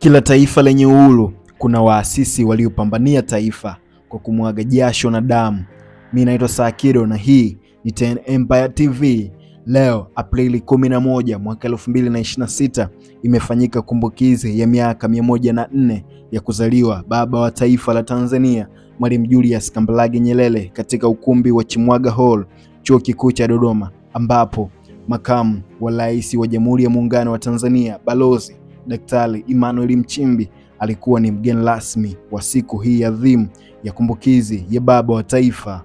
Kila taifa lenye uhuru kuna waasisi waliopambania taifa kwa kumwaga jasho na damu. Mimi naitwa Sakido na hii ni Ten Empire TV. Leo Aprili 11 mwaka 2026 imefanyika kumbukizi ya miaka 104 ya kuzaliwa baba wa taifa la Tanzania, Mwalimu Julius Kambarage Nyerere, katika ukumbi wa Chimwaga Hall, Chuo Kikuu cha Dodoma, ambapo makamu wa rais wa Jamhuri ya Muungano wa Tanzania Balozi Daktari Emmanuel Nchimbi alikuwa ni mgeni rasmi wa siku hii adhimu ya kumbukizi ya baba wa taifa,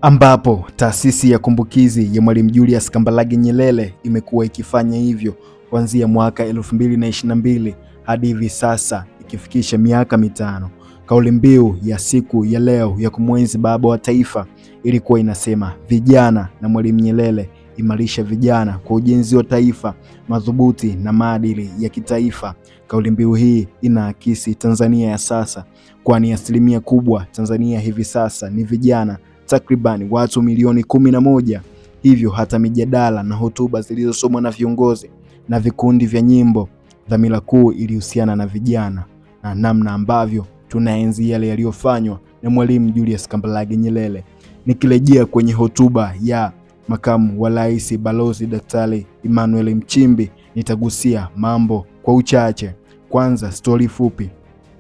ambapo taasisi ya kumbukizi ya Mwalimu Julius Kambarage Nyerere imekuwa ikifanya hivyo kuanzia mwaka 2022 hadi hivi sasa, ikifikisha miaka mitano. Kauli mbiu ya siku ya leo ya kumwenzi baba wa taifa ilikuwa inasema vijana na Mwalimu Nyerere, imarisha vijana kwa ujenzi wa taifa madhubuti na maadili ya kitaifa. Kauli mbiu hii inaakisi Tanzania ya sasa, kwani asilimia kubwa Tanzania hivi sasa ni vijana, takribani watu milioni 11. Hivyo hata mijadala na hotuba zilizosomwa na viongozi na vikundi vya nyimbo, dhamira kuu ilihusiana na vijana na namna ambavyo tunaenzi yale yaliyofanywa na Mwalimu Julius Kambarage Nyerere. Nikirejea kwenye hotuba ya makamu wa rais Balozi Daktari Emmanuel Nchimbi, nitagusia mambo kwa uchache. Kwanza, stori fupi.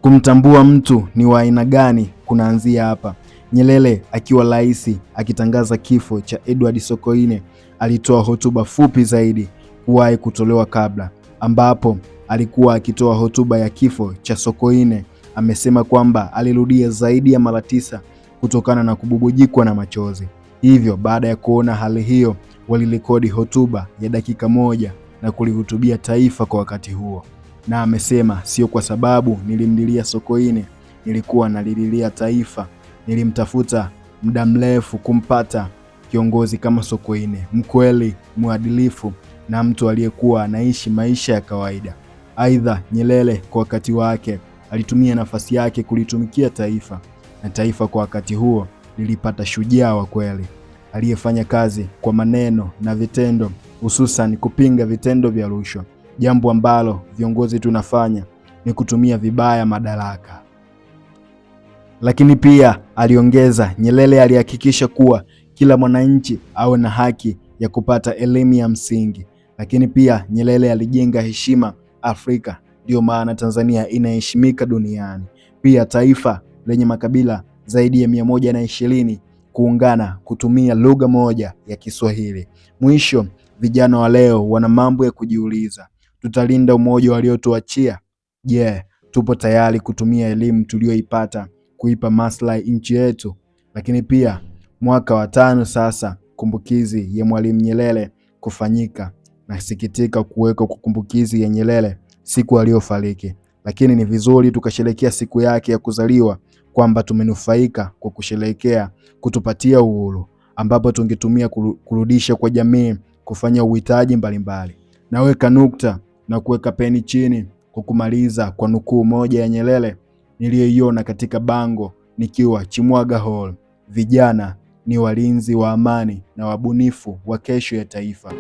Kumtambua mtu ni wa aina gani kunaanzia hapa. Nyerere akiwa rais akitangaza kifo cha Edward Sokoine, alitoa hotuba fupi zaidi kuwahi kutolewa kabla, ambapo alikuwa akitoa hotuba ya kifo cha Sokoine. Amesema kwamba alirudia zaidi ya mara 9 kutokana na kububujikwa na machozi. Hivyo baada ya kuona hali hiyo, walirekodi hotuba ya dakika 1 na kulihutubia taifa kwa wakati huo. Na amesema sio kwa sababu nilimlilia Sokoine, nilikuwa nalililia taifa. Nilimtafuta muda mrefu kumpata kiongozi kama Sokoine, mkweli, mwadilifu na mtu aliyekuwa anaishi maisha ya kawaida. Aidha, Nyerere kwa wakati wake alitumia nafasi yake kulitumikia taifa, na taifa kwa wakati huo lilipata shujaa wa kweli aliyefanya kazi kwa maneno na vitendo, hususan kupinga vitendo vya rushwa. Jambo ambalo viongozi tunafanya ni kutumia vibaya madaraka. Lakini pia aliongeza, Nyerere alihakikisha kuwa kila mwananchi awe na haki ya kupata elimu ya msingi. Lakini pia Nyerere alijenga heshima Afrika, ndio maana Tanzania inaheshimika duniani. Pia taifa lenye makabila zaidi ya 120 kuungana kutumia lugha moja ya Kiswahili. Mwisho, vijana wa leo wana mambo ya kujiuliza. Tutalinda umoja waliotuachia? Tupo tayari kutumia elimu tuliyoipata kuipa maslahi nchi yetu? Lakini pia mwaka wa 5 sasa kumbukizi ya Mwalimu Nyerere kufanyika. Nasikitika kuweka kumbukizi ya Nyerere siku aliyofariki, lakini ni vizuri tukasherehekea siku yake ya kuzaliwa, kwamba tumenufaika kwa kusherehekea kutupatia uhuru, ambapo tungetumia kurudisha kwa jamii kufanya uhitaji mbalimbali. Naweka nukta na kuweka peni chini kwa kumaliza kwa nukuu moja ya Nyerere niliyoiona katika bango nikiwa Chimwaga Hall: vijana ni walinzi wa amani na wabunifu wa kesho ya taifa.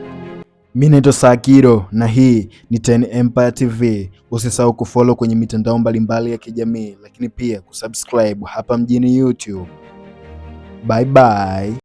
Mimi naitwa Sakido na hii ni Ten Empire TV. Usisahau kufollow kwenye mitandao mbalimbali ya kijamii, lakini pia kusubscribe hapa mjini YouTube. Bye bye.